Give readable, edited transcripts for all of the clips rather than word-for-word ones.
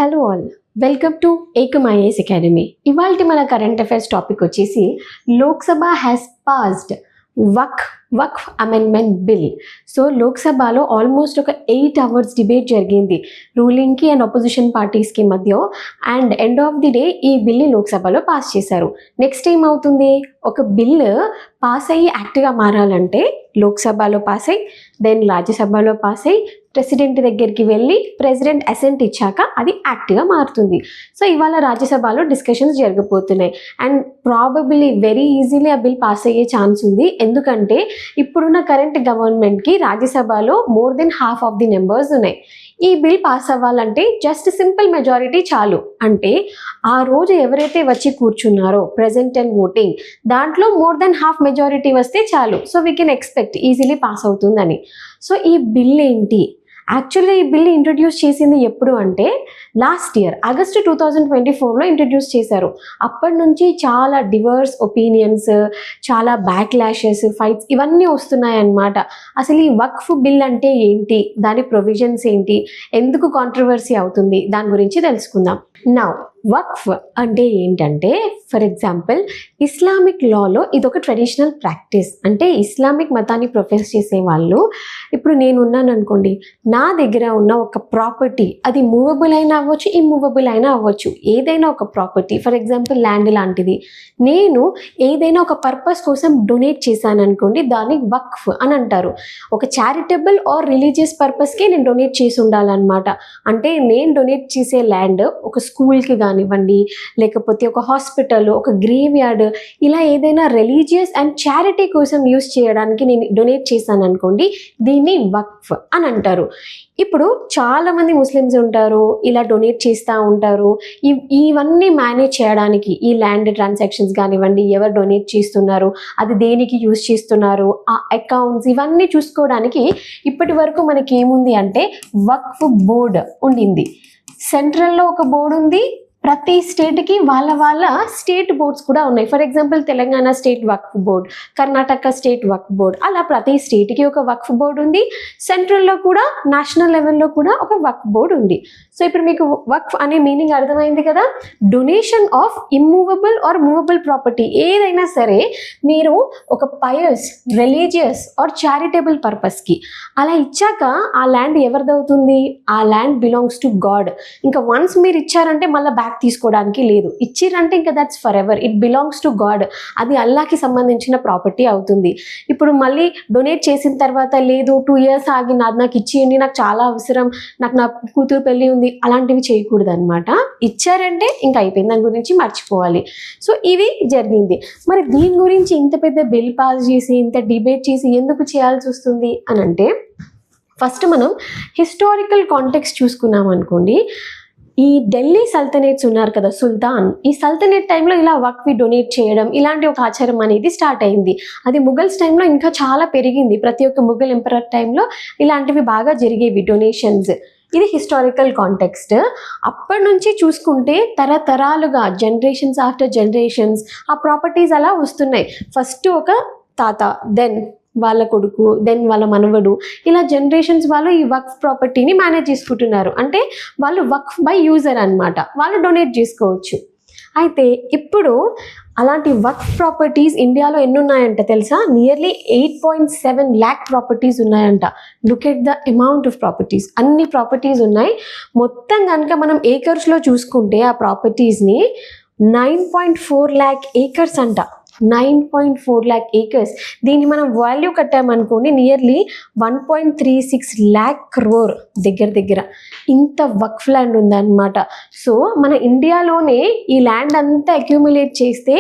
Hello all, welcome to Ekam IAS academy. ఇవాల్టి మన current affairs topic వచ్చేసి Lok Sabha has passed Waqf amendment bill. So లోక్సభలో almost ఒక 8 hours debate జరిగింది రూలింగ్కి అండ్ అపోజిషన్ పార్టీస్కి మధ్య. And end of the day ఈ బిల్ని లోక్సభలో పాస్ చేశారు. నెక్స్ట్ ఏమవుతుంది, ఒక బిల్ పాస్ అయ్యి యాక్ట్గా మారాలంటే లోక్సభలో పాస్ అయ్యి దెన్ రాజ్యసభలో పాస్ అయ్యి ప్రెసిడెంట్ దగ్గరికి వెళ్ళి ప్రెసిడెంట్ అసెంట్ ఇచ్చాక అది యాక్ట్గా మారుతుంది. సో ఇవాళ రాజ్యసభలో డిస్కషన్స్ జరగబోతున్నాయి అండ్ ప్రాబబ్లీ వెరీ ఈజీలీ ఆ బిల్ పాస్ అయ్యే ఛాన్స్ ఉంది. ఎందుకంటే ఇప్పుడున్న కరెంట్ గవర్నమెంట్కి రాజ్యసభలో more than half of the numbers ఉన్నాయి. ఈ బిల్ పాస్ అవ్వాలంటే జస్ట్ సింపుల్ మెజారిటీ చాలు. అంటే ఆ రోజు ఎవరైతే వచ్చి కూర్చున్నారో ప్రెజెంట్ అండ్ ఓటింగ్ దాంట్లో మోర్ దెన్ హాఫ్ మెజారిటీ వస్తే చాలు. So we can expect easily pass అవుతుందని. సో ఈ బిల్ ఏంటి, యాక్చువల్గా ఈ బిల్ ఇంట్రడ్యూస్ చేసింది ఎప్పుడు అంటే లాస్ట్ ఇయర్ ఆగస్టు 2024లో ఇంట్రడ్యూస్ చేశారు. అప్పటి నుంచి చాలా డివర్స్ ఒపీనియన్స్, చాలా బ్యాక్లాషెస్, ఫైట్స్ ఇవన్నీ వస్తున్నాయి అన్నమాట. అసలు ఈ వక్ఫ్ బిల్ అంటే ఏంటి, దాని ప్రొవిజన్స్ ఏంటి, ఎందుకు కాంట్రవర్సీ అవుతుంది, దాని గురించి తెలుసుకుందాం. నౌ వక్ఫ్ అంటే ఏంటంటే, ఫర్ ఎగ్జాంపుల్ ఇస్లామిక్ లాలో ఇదొక ట్రెడిషనల్ ప్రాక్టీస్. అంటే ఇస్లామిక్ మతాన్ని ప్రొఫెస్ చేసే వాళ్ళు, ఇప్పుడు నేను ఉన్నాను అనుకోండి, నా దగ్గర ఉన్న ఒక ప్రాపర్టీ అది మూవబుల్ అయినా అవ్వచ్చు, ఇమ్మూవబుల్ అయినా అవ్వచ్చు, ఏదైనా ఒక ప్రాపర్టీ ఫర్ ఎగ్జాంపుల్ ల్యాండ్ లాంటిది నేను ఏదైనా ఒక పర్పస్ కోసం డొనేట్ చేశాను అనుకోండి, దాన్ని వక్ఫ్ అని అంటారు. ఒక చారిటబుల్ ఆర్ రిలీజియస్ పర్పస్కి నేను డొనేట్ చేసి ఉండాలన్నమాట. అంటే నేను డొనేట్ చేసే ల్యాండ్ ఒక స్కూల్కి కానివ్వండి, లేకపోతే ఒక హాస్పిటల్, ఒక గ్రేవ్ యార్డ్, ఇలా ఏదైనా రిలీజియస్ అండ్ చారిటీ కోసం యూస్ చేయడానికి నేను డొనేట్ చేశాను అనుకోండి, దీన్ని వక్ఫ్ అని అంటారు. ఇప్పుడు చాలామంది ముస్లిమ్స్ ఉంటారు, ఇలా డొనేట్ చేస్తూ ఉంటారు. ఇవన్నీ మేనేజ్ చేయడానికి ఈ ల్యాండ్ ట్రాన్సాక్షన్స్ కానివ్వండి, ఎవరు డొనేట్ చేస్తున్నారు, అది దేనికి యూజ్ చేస్తున్నారు, ఆ అకౌంట్స్ ఇవన్నీ చూసుకోవడానికి ఇప్పటి వరకు మనకి ఏముంది అంటే వక్ఫ్ బోర్డ్ ఉండింది. సెంట్రల్లో ఒక బోర్డు ఉంది, ప్రతి స్టేట్కి వాళ్ళ స్టేట్ బోర్డ్స్ కూడా ఉన్నాయి. For example Telangana state Waqf board, Karnataka state Waqf board, అలా ప్రతి స్టేట్కి ఒక వక్ఫ్ బోర్డు ఉంది. సెంట్రల్లో కూడా నేషనల్ లెవెల్లో కూడా ఒక వక్ఫ్ బోర్డు ఉంది. సో ఇప్పుడు మీకు వక్ఫ్ అనే మీనింగ్ అర్థమైంది కదా. Donation of immovable or movable property ఏదైనా సరే మీరు ఒక పయస్, రిలీజియస్ ఆర్ చారిటబుల్ పర్పస్కి అలా ఇచ్చాక ఆ ల్యాండ్ ఎవరిదవుతుంది, ఆ ల్యాండ్ బిలాంగ్స్ టు గాడ్. ఇంకా వన్స్ మీరు ఇచ్చారంటే మళ్ళీ బ్యాక్ తీసుకోవడానికి లేదు. ఇచ్చిరంటే ఇంకా that's for ever, it belongs to God. అది అల్లాకి సంబంధించిన ప్రాపర్టీ అవుతుంది. ఇప్పుడు మళ్ళీ డొనేట్ చేసిన తర్వాత లేదు 2 years ఆగి నాకు ఇచ్చేయండి, నాకు చాలా అవసరం, నాకు నా కూతురు పెళ్ళి ఉంది, అలాంటివి చేయకూడదు అనమాట. ఇచ్చారంటే ఇంకా అయిపోయింది, దాని గురించి మర్చిపోవాలి. సో ఇవి జరిగింది. మరి దీని గురించి ఇంత పెద్ద బిల్ పాస్ చేసి ఇంత డిబేట్ చేసి ఎందుకు చేయాల్సి వస్తుంది అని అంటే, ఫస్ట్ మనం హిస్టారికల్ కాంటెక్స్ట్ చూసుకున్నాం అనుకోండి. ఈ ఢిల్లీ సల్తనేట్స్ ఉన్నారు కదా, సుల్తాన్, ఈ సల్తనేట్ టైంలో ఇలా వక్ఫ్ డొనేట్ చేయడం ఇలాంటి ఒక ఆచారం అనేది స్టార్ట్ అయింది. అది ముఘల్స్ టైంలో ఇంకా చాలా పెరిగింది. ప్రతి ఒక్క ముఘల్ ఎంపరర్ టైంలో ఇలాంటివి బాగా జరిగేవి డొనేషన్స్. ఇది హిస్టారికల్ కాంటెక్స్ట్. అప్పటి నుంచి చూసుకుంటే తరతరాలుగా జనరేషన్స్ ఆఫ్టర్ జనరేషన్స్ ఆ ప్రాపర్టీస్ అలా వస్తున్నాయి. ఫస్ట్ ఒక తాత, దెన్ వాళ్ళ కొడుకు, దెన్ వాళ్ళ మనవడు, ఇలా జనరేషన్స్ వాళ్ళు ఈ వక్ఫ్ ప్రాపర్టీని మేనేజ్ చేసుకుంటున్నారు. అంటే వాళ్ళు వక్ఫ్ బై యూజర్ అనమాట, వాళ్ళు డొనేట్ చేసుకోవచ్చు. అయితే ఇప్పుడు అలాంటి వక్ఫ్ ప్రాపర్టీస్ ఇండియాలో ఎన్ని ఉన్నాయంట తెలుసా? నియర్లీ 8.7 lakh ప్రాపర్టీస్ ఉన్నాయంట. Look at the amount of properties, అన్ని ప్రాపర్టీస్ ఉన్నాయి. మొత్తం కనుక మనం ఏకర్స్లో చూసుకుంటే ఆ ప్రాపర్టీస్ని 9.4 lakh acres అంట. 9.4 lakh acres. దీన్ని మనం వాల్యూ కట్టామనుకోండి నియర్లీ 1.36 lakh crore దగ్గర ఇంత వక్ఫ్ ల్యాండ్ ఉందన్నమాట. సో మన ఇండియాలోనే ఈ ల్యాండ్ అంతా అక్యూములేట్ చేస్తే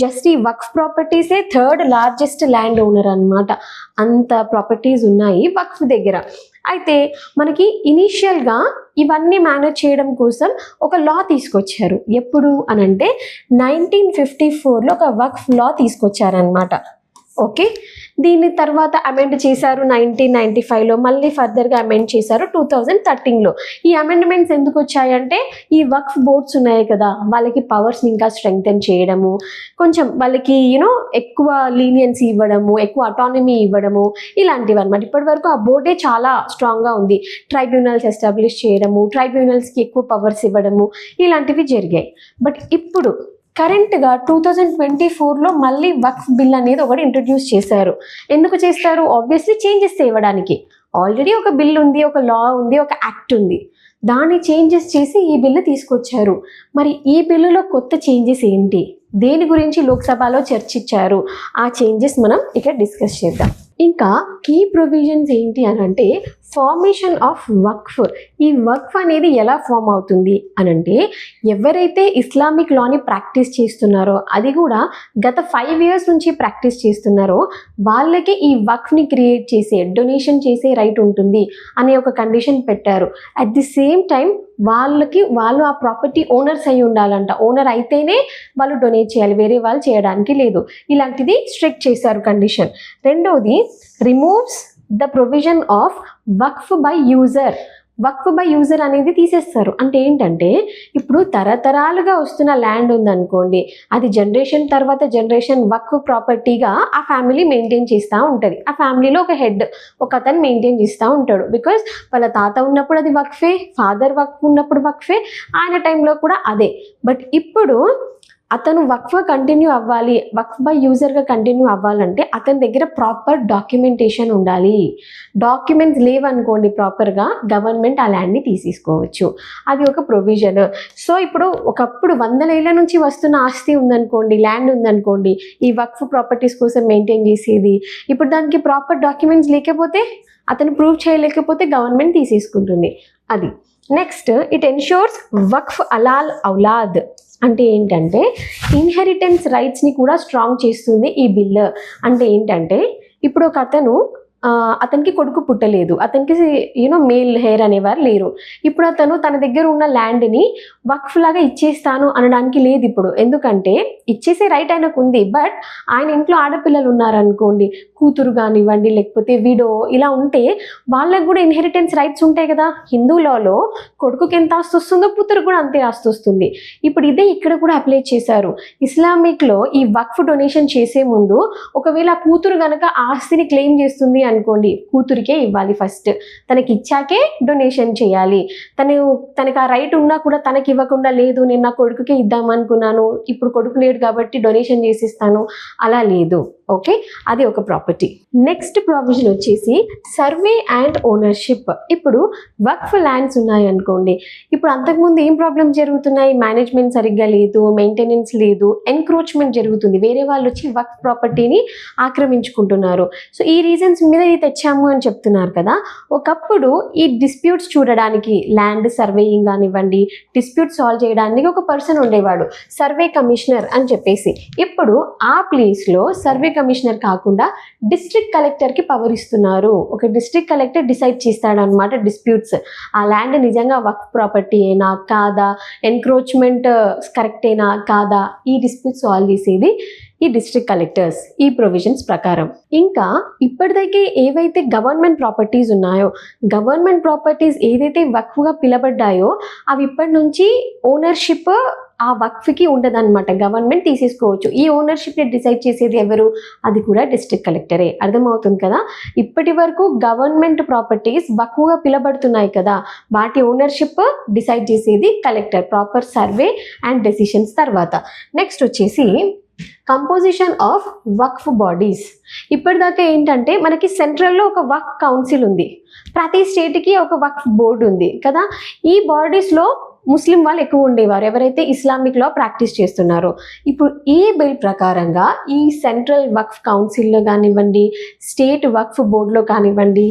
జస్ట్ ఈ వక్ఫ్ ప్రాపర్టీసే 3rd largest ల్యాండ్ ఓనర్ అనమాట. అంత ప్రాపర్టీస్ ఉన్నాయి వక్ఫ్ దగ్గర. అయితే మనకి ఇనీషియల్గా ఇవన్నీ మేనేజ్ చేయడం కోసం ఒక లా తీసుకొచ్చారు. ఎప్పుడు అనంటే 1954లో ఒక వక్ఫ్ లా తీసుకొచ్చారనమాట. ఓకే, దీని తర్వాత అమెండ్ చేశారు 1995లో, మళ్ళీ ఫర్దర్గా అమెండ్ చేశారు 2013లో. ఈ అమెండ్మెంట్స్ ఎందుకు వచ్చాయంటే ఈ వక్ఫ్ బోర్డ్స్ ఉన్నాయి కదా, వాళ్ళకి పవర్స్ని ఇంకా స్ట్రెంగ్థెన్ చేయడము, కొంచెం వాళ్ళకి ఎక్కువ లీనియన్సీ ఇవ్వడము, ఎక్కువ అటానమీ ఇవ్వడము, ఇలాంటివి అనమాట. ఇప్పటి వరకు ఆ బోర్డే చాలా స్ట్రాంగ్గా ఉంది. ట్రైబ్యునల్స్ ఎస్టాబ్లిష్ చేయడము, ట్రైబ్యునల్స్కి ఎక్కువ పవర్స్ ఇవ్వడము, ఇలాంటివి జరిగాయి. బట్ ఇప్పుడు కరెంట్గా 2024లో మళ్ళీ వక్ఫ్ బిల్ అనేది ఒకటి ఇంట్రడ్యూస్ చేశారు. ఎందుకు చేస్తారు? ఆబ్వియస్లీ చేంజెస్ చేయడానికి. ఆల్రెడీ ఒక బిల్ ఉంది, ఒక లా ఉంది, ఒక యాక్ట్ ఉంది, దాన్ని చేంజెస్ చేసి ఈ బిల్లు తీసుకొచ్చారు. మరి ఈ బిల్లులో కొత్త చేంజెస్ ఏంటి, దేని గురించి లోక్సభలో చర్చించారు, ఆ చేంజెస్ మనం ఇక్కడ డిస్కస్ చేద్దాం. ఇంకా కీ ప్రొవిజన్స్ ఏంటి అని అంటే ఫార్మేషన్ ఆఫ్ వక్ఫ్. ఈ వక్ఫ్ అనేది ఎలా ఫామ్ అవుతుంది అని అంటే ఎవరైతే ఇస్లామిక్ లాని ప్రాక్టీస్ చేస్తున్నారో, అది కూడా గత 5 years నుంచి ప్రాక్టీస్ చేస్తున్నారో, వాళ్ళకి ఈ వక్ఫ్ని క్రియేట్ చేసే, డొనేషన్ చేసే రైట్ ఉంటుంది అనే ఒక కండిషన్ పెట్టారు. అట్ ది సేమ్ టైం వాళ్ళు ఆ ప్రాపర్టీ ఓనర్స్ అయి ఉండాలంట. ఓనర్ అయితేనే వాళ్ళు డొనేట్ చేయాలి, వేరే వాళ్ళు చేయడానికి లేదు. ఇలాంటిది స్ట్రిక్ట్ చేశారు కండిషన్. రెండోది removes the provision of Waqf by user. Waqf by user అనేది తీసేస్తారు. అంటే ఏంటంటే ఇప్పుడు తరతరాలుగా వస్తున్న ల్యాండ్ ఉందనుకోండి, అది జనరేషన్ తర్వాత జనరేషన్ వక్ఫ్ ప్రాపర్టీగా ఆ ఫ్యామిలీ మెయింటైన్ చేస్తూ ఉంటుంది. ఆ ఫ్యామిలీలో ఒక హెడ్, ఒక అతను మెయింటైన్ చేస్తూ ఉంటాడు. బికాజ్ వాళ్ళ తాత ఉన్నప్పుడు అది వక్ఫే, ఫాదర్ వక్ఫ్ ఉన్నప్పుడు వక్ఫే, ఆయన టైంలో కూడా అదే. బట్ ఇప్పుడు అతను వక్ఫ్ కంటిన్యూ అవ్వాలి, వక్ఫ్ బై యూజర్గా కంటిన్యూ అవ్వాలంటే అతని దగ్గర ప్రాపర్ డాక్యుమెంటేషన్ ఉండాలి. డాక్యుమెంట్స్ లేవనుకోండి ప్రాపర్గా, గవర్నమెంట్ ఆ ల్యాండ్ని తీసేసుకోవచ్చు. అది ఒక ప్రొవిజన్. సో ఇప్పుడు ఒకప్పుడు 100 ఏళ్ల నుంచి వస్తున్న ఆస్తి ఉందనుకోండి, ల్యాండ్ ఉందనుకోండి, ఈ వక్ఫ్ ప్రాపర్టీస్ కోసం మెయింటైన్ చేసేది, ఇప్పుడు దానికి ప్రాపర్ డాక్యుమెంట్స్ లేకపోతే, అతను ప్రూవ్ చేయలేకపోతే గవర్నమెంట్ తీసేసుకుంటుంది. అది. నెక్స్ట్, ఇట్ ఎన్ష్యూర్స్ వక్ఫ్ అలాల్ ఔలాద్. అంటే ఏంటంటే ఇన్హెరిటెన్స్ రైట్స్ని కూడా స్ట్రాంగ్ చేస్తుంది ఈ బిల్. అంటే ఏంటంటే ఇప్పుడు ఒక అతనికి కొడుకు పుట్టలేదు, అతనికి మేల్ హెయిర్ అనేవారు లేరు. ఇప్పుడు అతను తన దగ్గర ఉన్న ల్యాండ్ని వక్ఫ్ లాగా ఇచ్చేస్తాను అనడానికి లేదు ఇప్పుడు. ఎందుకంటే ఇచ్చేసే రైట్ ఆయనకు ఉంది. బట్ ఆయన ఇంట్లో ఆడపిల్లలు ఉన్నారనుకోండి, కూతురు కానివ్వండి, లేకపోతే విడో, ఇలా ఉంటే వాళ్ళకు కూడా ఇన్హెరిటెన్స్ రైట్స్ ఉంటాయి కదా. హిందూ లాలో కొడుకుకి ఎంత ఆస్తి వస్తుందో కూతురు కూడా అంతే ఆస్తి వస్తుంది. ఇప్పుడు ఇదే ఇక్కడ కూడా అప్లై చేశారు. ఇస్లామిక్లో ఈ వక్ఫ్ డొనేషన్ చేసే ముందు ఒకవేళ కూతురు కనుక ఆస్తిని క్లెయిమ్ చేస్తుంది అనుకోండి, కూతురికే ఇవ్వాలి ఫస్ట్. తనకి ఇచ్చాకే డొనేషన్ చేయాలి. తనకు ఆ రైట్ ఉన్నా కూడా తనకి ఇవ్వకుండా, లేదు నేను నా కొడుకుకే ఇద్దామనుకున్నాను, ఇప్పుడు కొడుకు లేడు కాబట్టి డొనేషన్ చేసిస్తాను, అలా లేదు. ఓకే, అది ఒక ప్రాపర్టీ. నెక్స్ట్ ప్రావిజన్ వచ్చేసి సర్వే అండ్ ఓనర్షిప్. ఇప్పుడు వక్ఫ్ ల్యాండ్స్ ఉన్నాయనుకోండి, ఇప్పుడు అంతకుముందు ఏం ప్రాబ్లమ్ జరుగుతున్నాయి, మేనేజ్మెంట్ సరిగ్గా లేదు, మెయింటెనెన్స్ లేదు, ఎన్క్రోచ్మెంట్ జరుగుతుంది, వేరే వాళ్ళు వచ్చి వక్ఫ్ ప్రాపర్టీని ఆక్రమించుకుంటున్నారు. సో ఈ రీజన్స్ మీద ఇది తెచ్చాము అని చెప్తున్నారు కదా. ఒకప్పుడు ఈ డిస్ప్యూట్స్ చూడడానికి, ల్యాండ్ సర్వేయింగ్ కానివ్వండి, డిస్ప్యూట్ సాల్వ్ చేయడానికి ఒక పర్సన్ ఉండేవాడు, సర్వే కమిషనర్ అని చెప్పేసి. ఇప్పుడు ఆ ప్లేస్లో సర్వే కమిషనర్ కాకుండా డిస్ట్రిక్ట్ కలెక్టర్కి పవర్ ఇస్తున్నారు. ఒక డిస్ట్రిక్ట్ కలెక్టర్ డిసైడ్ చేస్తాడనమాట డిస్ప్యూట్స్. ఆ ల్యాండ్ నిజంగా వక్ఫ్ ప్రాపర్టీ అయినా కాదా, ఎన్క్రోచ్మెంట్ కరెక్టేనా కాదా, ఈ డిస్ప్యూట్ సాల్వ్ చేసేది ఈ డిస్ట్రిక్ట్ కలెక్టర్స్ ఈ ప్రొవిజన్స్ ప్రకారం. ఇంకా ఇప్పటిదైతే ఏవైతే గవర్నమెంట్ ప్రాపర్టీస్ ఉన్నాయో, గవర్నమెంట్ ప్రాపర్టీస్ ఏదైతే వక్ఫ్గా పిలబడ్డాయో అవి ఇప్పటి నుంచి ఓనర్షిప్ ఆ వక్ఫ్కి ఉండదన్నమాట, గవర్నమెంట్ తీసేసుకోవచ్చు. ఈ ఓనర్షిప్ని డిసైడ్ చేసేది ఎవరు, అది కూడా డిస్ట్రిక్ట్ కలెక్టరే. అర్థమవుతుంది కదా. ఇప్పటి వరకు గవర్నమెంట్ ప్రాపర్టీస్ వక్ఫ్గా పిలబడుతున్నాయి కదా, వాటి ఓనర్షిప్ డిసైడ్ చేసేది collector, proper survey and decisions తర్వాత. నెక్స్ట్ వచ్చేసి కంపోజిషన్ ఆఫ్ వక్ఫ్ బాడీస్. ఇప్పటిదాకా ఏంటంటే మనకి సెంట్రల్లో ఒక వక్ఫ్ కౌన్సిల్ ఉంది, ప్రతి స్టేట్కి ఒక వక్ఫ్ బోర్డు ఉంది కదా. ఈ బాడీస్లో ముస్లిం వాళ్ళు ఎక్కువ ఉండేవారు, ఎవరైతే ఇస్లామిక్ లా ప్రాక్టీస్ చేస్తున్నారో. ఇప్పుడు ఈ బిల్ ప్రకారంగా ఈ సెంట్రల్ వక్ఫ్ కౌన్సిల్లో కానివ్వండి, స్టేట్ వక్ఫ్ బోర్డులో కానివ్వండి,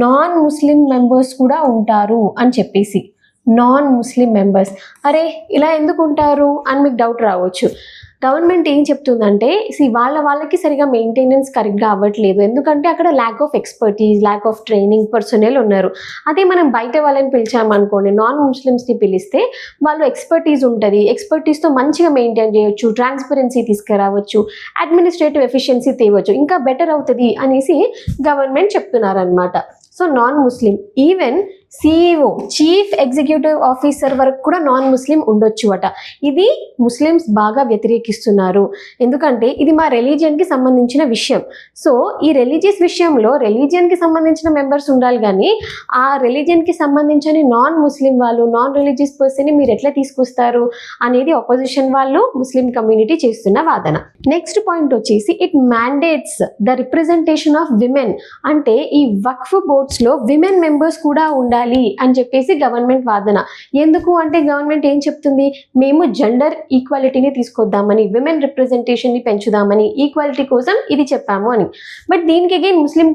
నాన్ ముస్లిం మెంబర్స్ కూడా ఉంటారు అని చెప్పేసి. నాన్ ముస్లిం మెంబర్స్. అరే ఇలా ఎందుకు ఉంటారు అని మీకు డౌట్ రావచ్చు. గవర్నమెంట్ ఏం చెప్తుందంటే వాళ్ళకి సరిగా మెయింటెనెన్స్ కరెక్ట్గా అవ్వట్లేదు, ఎందుకంటే అక్కడ lack of expertise, lack of training personal ఉన్నారు. అదే మనం బయట వాళ్ళని పిలిచామనుకోండి, నాన్ ముస్లిమ్స్ని పిలిస్తే వాళ్ళు ఎక్స్పర్టీస్ ఉంటుంది, ఎక్స్పర్టీస్తో మంచిగా మెయింటైన్ చేయొచ్చు, ట్రాన్స్పరెన్సీ తీసుకురావచ్చు, అడ్మినిస్ట్రేటివ్ ఎఫిషియన్సీ తేవచ్చు, ఇంకా బెటర్ అవుతుంది అనేసి గవర్నమెంట్ చెప్తున్నారనమాట. సో నాన్ ముస్లిం, even CEO chief executive officer వరకు కూడా నాన్ ముస్లిం ఉండొచ్చు అట. ఇది ముస్లిమ్స్ బాగా వ్యతిరేకిస్తున్నారు, ఎందుకంటే ఇది మా రిలీజియన్కి సంబంధించిన విషయం. సో ఈ రిలీజియస్ విషయంలో రిలీజియన్కి సంబంధించిన మెంబర్స్ ఉండాలి, కానీ ఆ రిలీజియన్కి సంబంధించిన నాన్ ముస్లిం వాళ్ళు, నాన్ రిలీజియస్ పర్సన్ని మీరు ఎట్లా తీసుకొస్తారు అనేది ఆపోజిషన్ వాళ్ళు, ముస్లిం కమ్యూనిటీ చేస్తున్న వాదన. నెక్స్ట్ పాయింట్ వచ్చేసి it mandates the representation of women. అంటే ఈ వక్ఫ్ బోర్డ్స్లో విమెన్ మెంబర్స్ కూడా ఉండాలి అని చెప్పేసి గవర్నమెంట్ వాదన. ఎందుకు అంటే గవర్నమెంట్ ఏం చెప్తుంది, మేము జెండర్ ఈక్వాలిటీని తీసుకొద్దామని, విమెన్ రిప్రజెంటేషన్ని పెంచుదామని, ఈక్వాలిటీ కోసం ఇది చెప్పాము అని. బట్ దీనికి అగైన్ ముస్లిం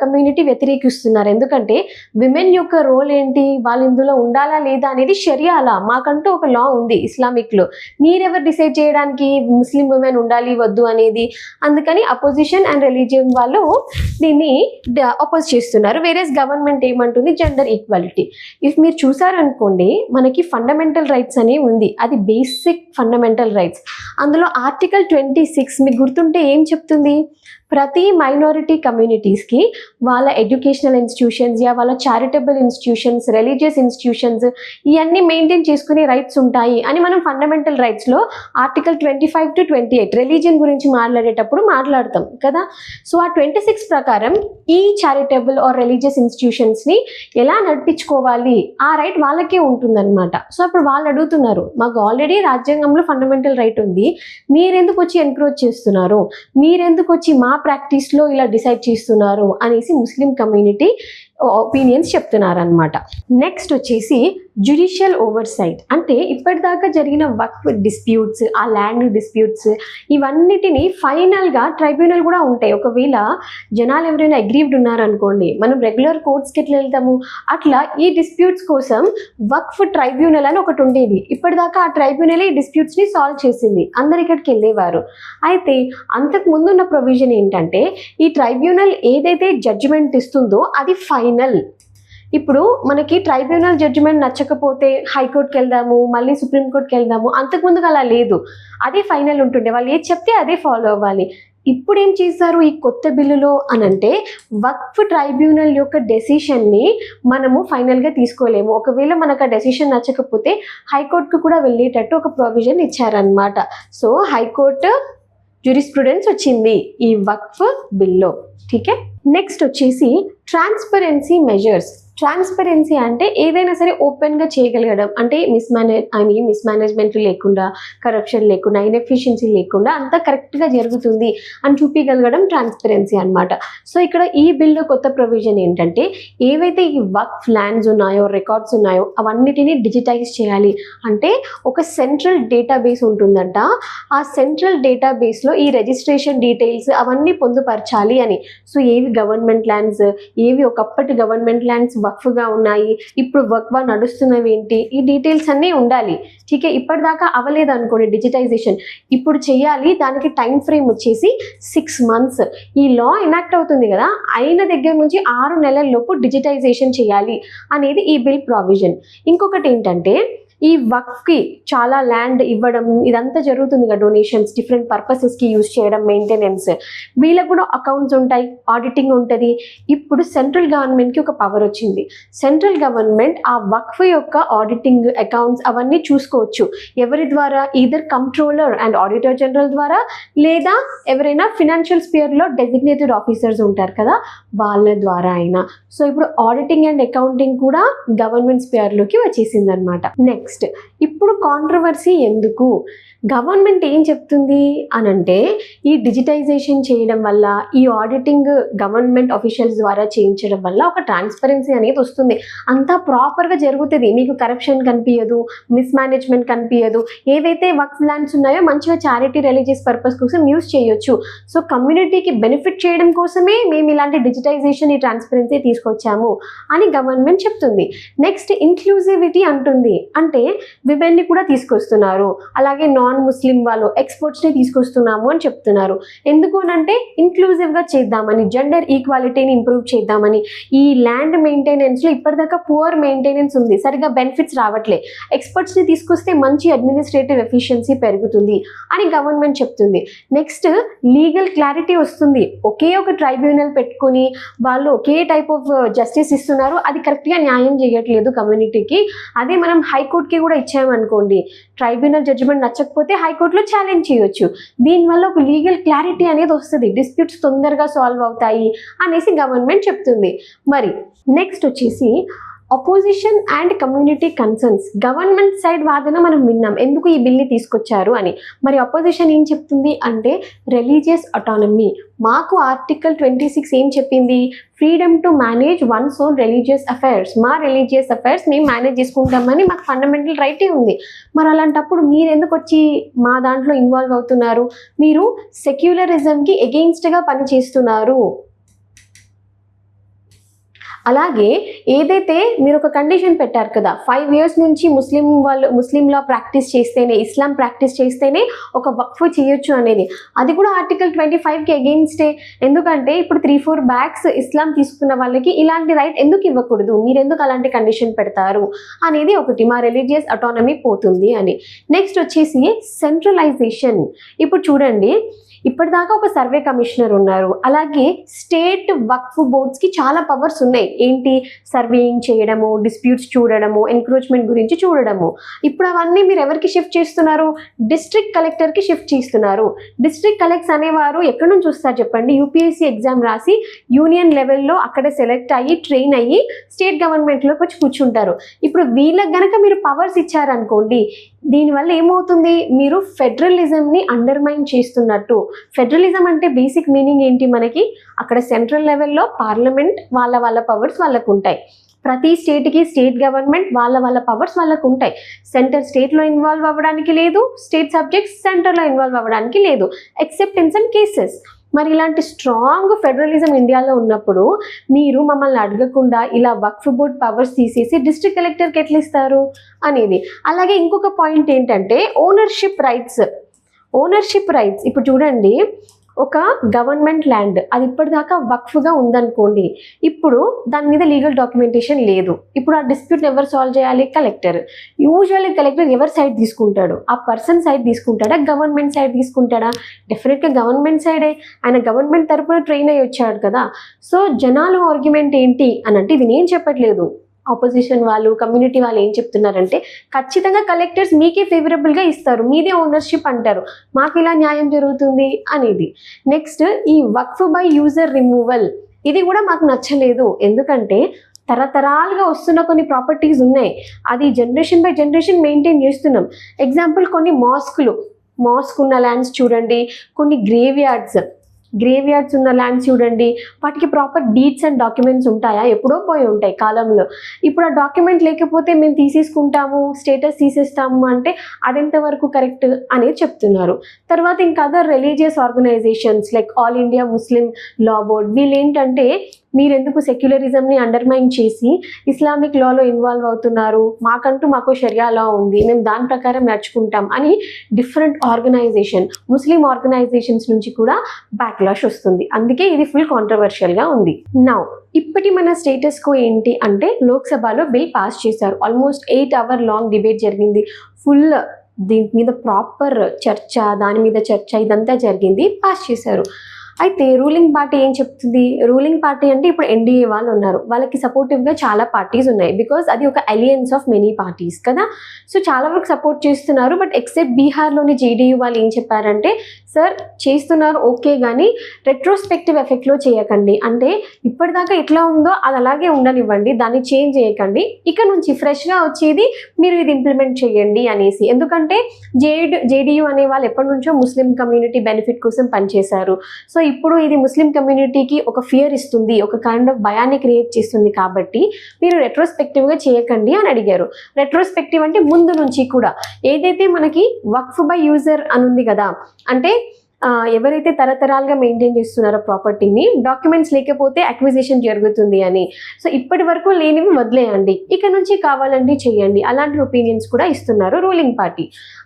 కమ్యూనిటీ వ్యతిరేకిస్తున్నారు, ఎందుకంటే విమెన్ యొక్క రోల్ ఏంటి, వాళ్ళు ఇందులో ఉండాలా లేదా అనేది షరియా, మాకంటూ ఒక లా ఉంది ఇస్లామిక్లో, మీరెవరు డిసైడ్ చేయడానికి ముస్లిం విమెన్ ఉండాలి వద్దు అనేది. అందుకని అపోజిషన్ అండ్ రిలీజియన్ వాళ్ళు దీన్ని అపోజ్ చేస్తున్నారు. వేరేస్ గవర్నమెంట్ ఏమంటుంది, జెండర్ ఈక్వాలిటీ. ఇఫ్ మీరు చూసారనుకోండి, మనకి ఫండమెంటల్ రైట్స్ అని ఉంది, అది బేసిక్ ఫండమెంటల్ రైట్స్. అందులో ఆర్టికల్ 26 మీకు గుర్తుంటే ఏం చెప్తుంది, ప్రతి మైనారిటీ కమ్యూనిటీస్కి వాళ్ళ ఎడ్యుకేషనల్ ఇన్స్టిట్యూషన్స్ వాళ్ళ చారిటబుల్ ఇన్స్టిట్యూషన్స్, రిలీజియస్ ఇన్స్టిట్యూషన్స్ ఇవన్నీ మెయింటైన్ చేసుకునే రైట్స్ ఉంటాయి అని మనం ఫండమెంటల్ రైట్స్లో ఆర్టికల్ 25 to 28 రిలీజియన్ గురించి మాట్లాడేటప్పుడు మాట్లాడతాం కదా. సో ఆ 26 ప్రకారం ఈ చారిటబుల్ ఆర్ రిలీజియస్ ఇన్స్టిట్యూషన్స్ని ఎలా నడిపించుకోవాలి ఆ రైట్ వాళ్ళకే ఉంటుందన్నమాట. సో అప్పుడు వాళ్ళు అడుగుతున్నారు, మాకు ఆల్రెడీ రాజ్యాంగంలో ఫండమెంటల్ రైట్ ఉంది, మీరెందుకు వచ్చి ఎన్క్రోచ్ చేస్తున్నారు, మీరెందుకు వచ్చి మా ప్రాక్టీస్లో ఇలా డిసైడ్ చేస్తున్నారు అనేసి ముస్లిం కమ్యూనిటీ ఒపీనియన్స్ చెప్తున్నారనమాట. నెక్స్ట్ వచ్చేసి జ్యుడిషియల్ ఓవర్సైట్. అంటే ఇప్పటిదాకా జరిగిన వక్ఫ్ డిస్ప్యూట్స్, ఆ ల్యాండ్ డిస్ప్యూట్స్ ఇవన్నిటిని ఫైనల్గా ట్రైబ్యునల్ కూడా ఉంటాయి. ఒకవేళ జనాలు ఎవరైనా అగ్రీవ్డ్ ఉన్నారనుకోండి, మనం రెగ్యులర్ కోర్ట్స్కి ఎట్లా వెళ్తాము, అట్లా ఈ డిస్ప్యూట్స్ కోసం వక్ఫ్ ట్రైబ్యునల్ అని ఒకటి ఉండేది. ఇప్పటిదాకా ఆ ట్రైబ్యునల్ ఈ డిస్ప్యూట్స్ని సాల్వ్ చేసింది, అందరు ఇక్కడికి వెళ్ళేవారు. అయితే అంతకు ముందున్న ప్రొవిజన్ ఏంటంటే, ఈ ట్రైబ్యునల్ ఏదైతే జడ్జిమెంట్ ఇస్తుందో అది ఫైనల్. ఇప్పుడు మనకి ట్రైబ్యునల్ జడ్జిమెంట్ నచ్చకపోతే హైకోర్టుకి వెళ్దాము, మళ్ళీ సుప్రీంకోర్టుకి వెళ్దాము, అంతకుముందుకు అలా లేదు, అదే ఫైనల్ ఉంటుండే, వాళ్ళు ఏది చెప్తే అదే ఫాలో అవ్వాలి. ఇప్పుడు ఏం చేశారు ఈ కొత్త బిల్లులో అనంటే, వక్ఫ్ ట్రైబ్యునల్ యొక్క డెసిషన్ని మనము ఫైనల్గా తీసుకోలేము, ఒకవేళ మనకు ఆ డెసిషన్ నచ్చకపోతే హైకోర్టుకు కూడా వెళ్ళేటట్టు ఒక ప్రొవిజన్ ఇచ్చారనమాట. సో హైకోర్టు జ్యూరిస్ప్రుడెన్స్ వచ్చింది ఈ వక్ఫ్ బిల్లో. ఠీకే. నెక్స్ట్ వచ్చేసి ట్రాన్స్పరెన్సీ మెజర్స్. ట్రాన్స్పరెన్సీ అంటే ఏదైనా సరే ఓపెన్గా చేయగలగడం, అంటే మిస్మేనేజ్మెంట్ లేకుండా, కరప్షన్ లేకుండా, ఇన్ఎఫిషియన్సీ లేకుండా అంతా కరెక్ట్గా జరుగుతుంది అని చూపించగలగడం ట్రాన్స్పరెన్సీ అనమాట. సో ఇక్కడ ఈ బిల్లో కొత్త ప్రొవిజన్ ఏంటంటే, ఏవైతే ఈ వక్ఫ్ ల్యాండ్స్ ఉన్నాయో, రికార్డ్స్ ఉన్నాయో అవన్నిటినీ డిజిటైజ్ చేయాలి. అంటే ఒక సెంట్రల్ డేటాబేస్ ఉంటుందంట, ఆ సెంట్రల్ డేటాబేస్లో ఈ రిజిస్ట్రేషన్ డీటెయిల్స్ అవన్నీ పొందుపరచాలి అని. సో ఏవి గవర్నమెంట్ ల్యాండ్స్, ఏవి ఒకప్పటి గవర్నమెంట్ ల్యాండ్స్ వక్ఫ్గా ఉన్నాయి, ఇప్పుడు వక్ఫ్ నడుస్తున్నవి ఏంటి, ఈ డీటెయిల్స్ అన్నీ ఉండాలి. ఠీకే. ఇప్పటిదాకా అవ్వలేదు అనుకోండి డిజిటైజేషన్, ఇప్పుడు చేయాలి. దానికి టైం ఫ్రేమ్ వచ్చేసి 6 months. ఈ లా ఎనాక్ట్ అవుతుంది కదా, అయిన దగ్గర నుంచి 6 నెలల లోపు డిజిటైజేషన్ చేయాలి అనేది ఈ బిల్ ప్రావిజన్. ఇంకొకటి ఏంటంటే, ఈ వక్ఫ్కి చాలా ల్యాండ్ ఇవ్వడం ఇదంతా జరుగుతుంది కదా, డొనేషన్స్ డిఫరెంట్ పర్పసెస్కి యూజ్ చేయడం, మెయింటెనెన్స్, వీళ్ళకు కూడా అకౌంట్స్ ఉంటాయి, ఆడిటింగ్ ఉంటుంది. ఇప్పుడు సెంట్రల్ గవర్నమెంట్కి ఒక పవర్ వచ్చింది. సెంట్రల్ గవర్నమెంట్ ఆ వక్ఫ్ యొక్క ఆడిటింగ్, అకౌంట్స్ అవన్నీ చూసుకోవచ్చు. ఎవరి ద్వారా, either controller and auditor general ద్వారా, లేదా ఎవరైనా ఫినాన్షియల్ స్పియర్లో డెసిగ్నేటెడ్ ఆఫీసర్స్ ఉంటారు కదా వాళ్ళ ద్వారా అయినా. సో ఇప్పుడు ఆడిటింగ్ అండ్ అకౌంటింగ్ కూడా గవర్నమెంట్ స్పియర్లోకి వచ్చేసింది అనమాట. నెక్స్ట్ నెక్స్ట్ ఇప్పుడు కాంట్రవర్సీ ఎందుకు? గవర్నమెంట్ ఏం చెప్తుంది అనంటే ఈ డిజిటైజేషన్ చేయడం వల్ల, ఈ ఆడిటింగ్ గవర్నమెంట్ ఆఫీషియల్స్ ద్వారా చేయించడం వల్ల ఒక ట్రాన్స్పరెన్సీ అనేది వస్తుంది. అంతా ప్రాపర్గా జరుగుతుంది. మీకు కరప్షన్ కనిపించదు, మిస్మేనేజ్మెంట్ కనిపించదు. ఏవైతే వక్ఫ్ ల్యాండ్స్ ఉన్నాయో మంచిగా చారిటీ రిలీజియస్ పర్పస్ కోసం యూజ్ చేయొచ్చు. సో కమ్యూనిటీకి బెనిఫిట్ చేయడం కోసమే మేము ఇలాంటి డిజిటైజేషన్, ఈ ట్రాన్స్పరెన్సీ తీసుకొచ్చాము అని గవర్నమెంట్ చెప్తుంది. నెక్స్ట్ ఇంక్లూజివిటీ అంటుంది. అంటే విమెన్ని కూడా తీసుకొస్తున్నారు, అలాగే నాన్ ముస్లిం వాళ్ళు ఎక్స్పర్ట్స్ని తీసుకొస్తున్నాము అని చెప్తున్నారు. ఎందుకు అనంటే ఇంక్లూజివ్గా చేద్దామని, జెండర్ ఈక్వాలిటీని ఇంప్రూవ్ చేద్దామని. ఈ ల్యాండ్ మెయింటెనెన్స్లో ఇప్పటిదాకా పువర్ మెయింటెనెన్స్ ఉంది, సరిగా బెనిఫిట్స్ రావట్లే. ఎక్స్పర్ట్స్ని తీసుకొస్తే మంచి అడ్మినిస్ట్రేటివ్ ఎఫిషియన్సీ పెరుగుతుంది అని గవర్నమెంట్ చెప్తుంది. నెక్స్ట్ లీగల్ క్లారిటీ వస్తుంది. ఒకే ఒక ట్రైబ్యునల్ పెట్టుకుని వాళ్ళు ఒకే టైప్ ఆఫ్ జస్టిస్ ఇస్తున్నారు, అది కరెక్ట్గా న్యాయం చేయట్లేదు కమ్యూనిటీకి. అదే మనం హైకోర్టుకి కూడా ఇచ్చామనుకోండి, ట్రైబ్యునల్ జడ్జిమెంట్ నచ్చకపోతే హైకోర్టులో ఛాలెంజ్ చేయొచ్చు. దీనివల్ల ఒక లీగల్ క్లారిటీ అనేది వస్తుంది, డిస్ప్యూట్స్ తొందరగా సాల్వ్ అవుతాయి అనేసి గవర్నమెంట్ చెప్తుంది. మరి నెక్స్ట్ వచ్చేసి opposition and community concerns. Government side వాదన మనం విన్నాం, ఎందుకు ఈ బిల్ని తీసుకొచ్చారు అని. మరి అపోజిషన్ ఏం చెప్తుంది అంటే రిలీజియస్ అటానమీ. మాకు ఆర్టికల్ 26 ఏం చెప్పింది? Freedom to manage once own religious affairs. మా రిలీజియస్ అఫైర్స్ మేము మేనేజ్ చేసుకుంటామని మాకు ఫండమెంటల్ రైటే ఉంది. మరి అలాంటప్పుడు మీరు ఎందుకు వచ్చి మా దాంట్లో ఇన్వాల్వ్ అవుతున్నారు? మీరు సెక్యులరిజంకి ఎగెయిన్స్ట్గా పనిచేస్తున్నారు. అలాగే ఏదైతే మీరు ఒక కండిషన్ పెట్టారు కదా, 5 years నుంచి ముస్లిం లా ప్రాక్టీస్ చేస్తేనే, ఇస్లాం ప్రాక్టీస్ చేస్తేనే ఒక వక్ఫ్ చేయొచ్చు అనేది, అది కూడా ఆర్టికల్ 25కి అగెయిన్స్టే. ఎందుకంటే ఇప్పుడు 3-4 బ్యాక్స్ ఇస్లాం తీసుకున్న వాళ్ళకి ఇలాంటి రైట్ ఎందుకు ఇవ్వకూడదు, మీరు ఎందుకు అలాంటి కండిషన్ పెడతారు అనేది ఒకటి. మా రిలీజియస్ అటానమీ పోతుంది అని. నెక్స్ట్ వచ్చేసి సెంట్రలైజేషన్. ఇప్పుడు చూడండి, ఇప్పటిదాకా ఒక సర్వే కమిషనర్ ఉన్నారు, అలాగే స్టేట్ వక్ఫ్ బోర్డ్స్కి చాలా పవర్స్ ఉన్నాయి. ఏంటి? సర్వేయింగ్ చేయడము, డిస్ప్యూట్స్ చూడడము, ఎంక్రోచ్మెంట్ గురించి చూడడము. ఇప్పుడు అవన్నీ మీరు ఎవరికి షిఫ్ట్ చేస్తున్నారు? డిస్ట్రిక్ట్ కలెక్టర్కి షిఫ్ట్ చేస్తున్నారు. డిస్ట్రిక్ట్ కలెక్టర్స్ అనేవారు ఎక్కడి నుంచి వస్తారు చెప్పండి? యూపీఎస్సీ ఎగ్జామ్ రాసి యూనియన్ లెవెల్లో అక్కడ సెలెక్ట్ అయ్యి ట్రైన్ అయ్యి స్టేట్ గవర్నమెంట్లోకి వచ్చి కూర్చుంటారు. ఇప్పుడు వీళ్ళకి గనక మీరు పవర్స్ ఇచ్చారనుకోండి, దీనివల్ల ఏమవుతుంది? మీరు ఫెడరలిజంని అండర్మైన్ చేస్తున్నట్టు. ఫెడరలిజం అంటే బేసిక్ మీనింగ్ ఏంటి మనకి? అక్కడ సెంట్రల్ లెవెల్లో పార్లమెంట్ వాళ్ళ పవర్స్ వాళ్ళకు ఉంటాయి. ప్రతి స్టేట్కి స్టేట్ గవర్నమెంట్ వాళ్ళ పవర్స్ వాళ్ళకు ఉంటాయి. సెంటర్ స్టేట్లో ఇన్వాల్వ్ అవ్వడానికి లేదు, స్టేట్ సబ్జెక్ట్స్ సెంటర్లో ఇన్వాల్వ్ అవ్వడానికి లేదు, ఎక్సెప్ట్ ఇన్ సమ్ కేసెస్. మరి ఇలాంటి స్ట్రాంగ్ ఫెడరలిజం ఇండియాలో ఉన్నప్పుడు మీరు మమ్మల్ని అడగకుండా ఇలా వక్ఫ్ బోర్డ్ పవర్స్ తీసేసి డిస్ట్రిక్ట్ కలెక్టర్కి ఎట్లా ఇస్తారు అనేది. అలాగే ఇంకొక పాయింట్ ఏంటంటే ఓనర్షిప్ రైట్స్. ఇప్పుడు చూడండి, ఒక గవర్నమెంట్ ల్యాండ్ అది ఇప్పటిదాకా వక్ఫ్గా ఉందనుకోండి, ఇప్పుడు దాని మీద లీగల్ డాక్యుమెంటేషన్ లేదు. ఇప్పుడు ఆ డిస్ప్యూట్ని ఎవరు సాల్వ్ చేయాలి? కలెక్టర్. యూజువల్లీ కలెక్టర్ ఎవరి సైడ్ తీసుకుంటాడు? ఆ పర్సన్ సైడ్ తీసుకుంటాడా, గవర్నమెంట్ సైడ్ తీసుకుంటాడా? డెఫినెట్గా గవర్నమెంట్ సైడే. ఆయన గవర్నమెంట్ తరపున ట్రైన్ అయ్యి వచ్చాడు కదా. సో జనాలు ఆర్గ్యుమెంట్ ఏంటి అని అంటే, ఇది నేను చెప్పట్లేదు, ఆపోజిషన్ వాళ్ళు, కమ్యూనిటీ వాళ్ళు ఏం చెప్తున్నారంటే, ఖచ్చితంగా కలెక్టర్స్ మీకే ఫేవరబుల్గా ఇస్తారు, మీదే ఓనర్షిప్ అంటారు, మాకు ఇలా న్యాయం జరుగుతుంది అనేది. నెక్స్ట్ ఈ వక్ఫ్ బై యూజర్ రిమూవల్, ఇది కూడా మాకు నచ్చలేదు. ఎందుకంటే తరతరాలుగా వస్తున్న కొన్ని ప్రాపర్టీస్ ఉన్నాయి, అది జనరేషన్ బై జనరేషన్ మెయింటైన్ చేస్తున్నాం. ఎగ్జాంపుల్ కొన్ని మాస్క్ ఉన్న ల్యాండ్స్ చూడండి, కొన్ని గ్రేవ్యార్డ్స్ ఉన్న ల్యాండ్స్ చూడండి, వాటికి ప్రాపర్ డీడ్స్ అండ్ డాక్యుమెంట్స్ ఉంటాయా? ఎప్పుడో పోయి ఉంటాయి కాలంలో. ఇప్పుడు ఆ డాక్యుమెంట్ లేకపోతే మేము తీసేసుకుంటాము, స్టేటస్ తీసేస్తాము అంటే అదెంతవరకు కరెక్ట్ అనేది చెప్తున్నారు. తర్వాత ఇంకా other religious organisations like all India Muslim law board, వీళ్ళు ఏంటంటే మీరెందుకు సెక్యులరిజంని అండర్మైన్ చేసి ఇస్లామిక్ లాలో ఇన్వాల్వ్ అవుతున్నారు, మాకు షరియా లా ఉంది, మేము దాని ప్రకారం నడుచుకుంటాం అని డిఫరెంట్ ముస్లిం ఆర్గనైజేషన్స్ నుంచి కూడా బ్యాక్లాష్ వస్తుంది. అందుకే ఇది ఫుల్ కాంట్రవర్షియల్గా ఉంది. నౌ ఇప్పటి మన స్టేటస్ కో ఏంటి అంటే, లోక్సభలో బిల్ పాస్ చేశారు. ఆల్మోస్ట్ 8 hour లాంగ్ డిబేట్ జరిగింది. ఫుల్ దీని మీద ప్రాపర్ చర్చ, దాని మీద చర్చ, ఇదంతా జరిగింది, పాస్ చేశారు. అయితే రూలింగ్ పార్టీ ఏం చెప్తుంది? రూలింగ్ పార్టీ అంటే ఇప్పుడు ఎన్డీఏ వాళ్ళు ఉన్నారు, వాళ్ళకి సపోర్టివ్గా చాలా పార్టీస్ ఉన్నాయి, బికాజ్ అది ఒక అలియన్స్ ఆఫ్ మెనీ పార్టీస్ కదా. సో చాలా వరకు సపోర్ట్ చేస్తున్నారు. బట్ ఎక్సెప్ట్ బీహార్లోని జేడీయూ వాళ్ళు ఏం చెప్పారంటే, సార్ చేస్తున్నారు ఓకే, కానీ రెట్రోస్పెక్టివ్ ఎఫెక్ట్లో చేయకండి, అంటే ఇప్పటిదాకా ఎట్లా ఉందో అది అలాగే ఉండనివ్వండి, దాన్ని చేంజ్ చేయకండి, ఇక నుంచి ఫ్రెష్గా వచ్చేది మీరు ఇది ఇంప్లిమెంట్ చేయండి అనేసి. ఎందుకంటే జేడీయూ అనే వాళ్ళు ఎప్పటి నుంచో ముస్లిం కమ్యూనిటీ బెనిఫిట్ కోసం పనిచేశారు. సో ఇప్పుడు ఇది ముస్లిం కమ్యూనిటీకి ఒక ఫియర్ ఇస్తుంది, ఒక కైండ్ ఆఫ్ భయాన్ని క్రియేట్ చేస్తుంది, కాబట్టి మీరు రెట్రోస్పెక్టివ్గా చేయకండి అని అడిగారు. రెట్రోస్పెక్టివ్ అంటే ముందు నుంచి కూడా ఏదైతే మనకి వక్ఫ్ బై యూజర్ అని ఉంది కదా, అంటే ఎవరైతే తరతరాలుగా మెయింటైన్ చేస్తున్నారో ప్రాపర్టీని, డాక్యుమెంట్స్ లేకపోతే అక్విజిషన్ జరుగుతుంది అని. సో ఇప్పటి వరకు లేనివి వదిలేయండి, ఇక నుంచి కావాలండి చేయండి, అలాంటి ఒపీనియన్స్ కూడా ఇస్తున్నారు రూలింగ్ పార్టీ.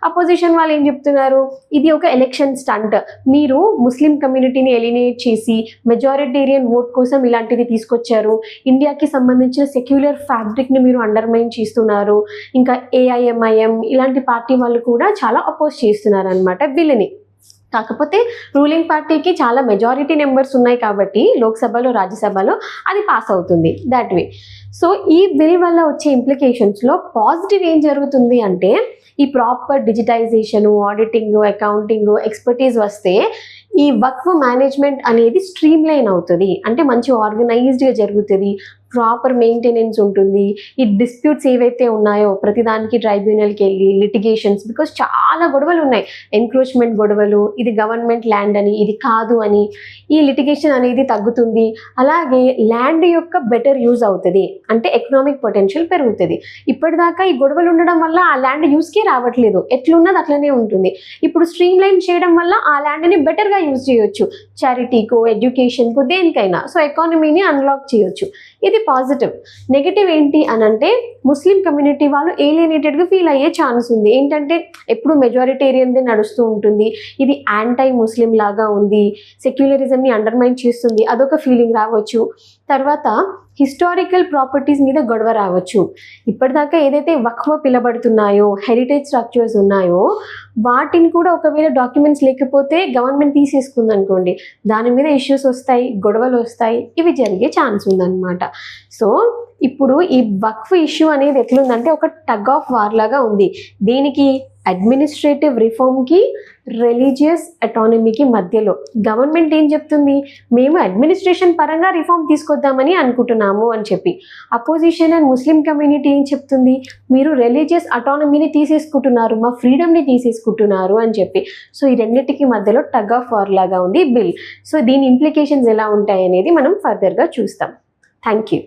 అపోజిషన్ వాళ్ళు ఏం చెప్తున్నారు, ఇది ఒక ఎలక్షన్ స్టంట్, మీరు ముస్లిం కమ్యూనిటీని ఎలిమినేట్ చేసి మెజారిటేరియన్ ఓట్ కోసం ఇలాంటిది తీసుకొచ్చారు, ఇండియాకి సంబంధించిన సెక్యులర్ ఫ్యాబ్రిక్ని మీరు అండర్మైన్ చేస్తున్నారు. ఇంకా ఏఐఎంఐఎం ఇలాంటి పార్టీ వాళ్ళు కూడా చాలా అపోజ్ చేస్తున్నారు అనమాట బిల్లుని. కాకపోతే రూలింగ్ పార్టీకి చాలా మెజారిటీ నెంబర్స్ ఉన్నాయి కాబట్టి లోక్సభలో రాజ్యసభలో అది పాస్ అవుతుంది దట్ వే. సో ఈ బిల్ వల్ల వచ్చే ఇంప్లికేషన్స్లో పాజిటివ్ ఏం జరుగుతుంది అంటే, ఈ ప్రాపర్ డిజిటైజేషను, ఆడిటింగ్, అకౌంటింగ్ ఎక్స్పర్టీస్ వస్తే ఈ వక్ఫ్ మేనేజ్మెంట్ అనేది స్ట్రీమ్ లైన్ అవుతుంది, అంటే మంచి ఆర్గనైజ్డ్గా జరుగుతుంది, ప్రాపర్ మెయింటెనెన్స్ ఉంటుంది. ఈ డిస్ప్యూట్స్ ఏవైతే ఉన్నాయో ప్రతిదానికి ట్రైబ్యునల్కి వెళ్ళి లిటిగేషన్స్, బికాస్ చాలా గొడవలు ఉన్నాయి, ఎన్క్రోచ్మెంట్ గొడవలు, ఇది గవర్నమెంట్ ల్యాండ్ అని ఇది కాదు అని, ఈ లిటిగేషన్ అనేది తగ్గుతుంది. అలాగే ల్యాండ్ యొక్క బెటర్ యూజ్ అవుతుంది, అంటే ఎకనామిక్ పొటెన్షియల్ పెరుగుతుంది. ఇప్పటిదాకా ఈ గొడవలు ఉండడం వల్ల ఆ ల్యాండ్ యూస్కే రావట్లేదు, ఎట్లున్నది అట్లనే ఉంటుంది. ఇప్పుడు స్ట్రీమ్ లైన్ చేయడం వల్ల ఆ ల్యాండ్ని బెటర్గా యూజ్ చేయొచ్చు, చారిటీకో, ఎడ్యుకేషన్కో, దేనికైనా. సో ఎకానమీని అన్లాక్ చేయొచ్చు, ఇది పాజిటివ్. నెగిటివ్ ఏంటి అని అంటే, ముస్లిం కమ్యూనిటీ వాళ్ళు ఏలియనేటెడ్గా ఫీల్ అయ్యే ఛాన్స్ ఉంది. ఏంటంటే ఎప్పుడు మెజారిటేరియన్దే నడుస్తూ ఉంటుంది, ఇది యాంటై ముస్లిం లాగా ఉంది, సెక్యులరిజంని అండర్మైన్ చేస్తుంది, అదొక ఫీలింగ్ రావచ్చు. తర్వాత హిస్టారికల్ ప్రాపర్టీస్ మీద గొడవ రావచ్చు. ఇప్పటిదాకా ఏదైతే వక్ఫ్ పిలబడుతున్నాయో, హెరిటేజ్ స్ట్రక్చర్స్ ఉన్నాయో, వాటిని కూడా ఒకవేళ డాక్యుమెంట్స్ లేకపోతే గవర్నమెంట్ తీసేసుకుంది అనుకోండి, దాని మీద ఇష్యూస్ వస్తాయి, గొడవలు వస్తాయి, ఇవి జరిగే ఛాన్స్ ఉందన్నమాట. సో ఇప్పుడు ఈ వక్ఫ్ ఇష్యూ అనేది ఎట్లుందంటే ఒక టగ్ ఆఫ్ వార్ లాగా ఉంది. దీనికి అడ్మినిస్ట్రేటివ్ రిఫార్మ్కి, రిలీజియస్ అటానమీకి మధ్యలో గవర్నమెంట్ ఏం చెప్తుంది, మేము అడ్మినిస్ట్రేషన్ పరంగా రిఫార్మ్ తీసుకొద్దామని అనుకుంటున్నాము అని చెప్పి. అపోజిషన్ అండ్ ముస్లిం కమ్యూనిటీ ఏం చెప్తుంది, మీరు రిలీజియస్ అటానమీని తీసేసుకుంటున్నారు, మా ఫ్రీడమ్ని తీసేసుకుంటున్నారు అని చెప్పి. సో ఈ రెండింటికి మధ్యలో టగ్ ఆఫ్ వార్ లాగా ఉంది బిల్. సో దీని ఇంప్లికేషన్స్ ఎలా ఉంటాయి అనేది మనం ఫర్దర్గా చూస్తాం. Thank you.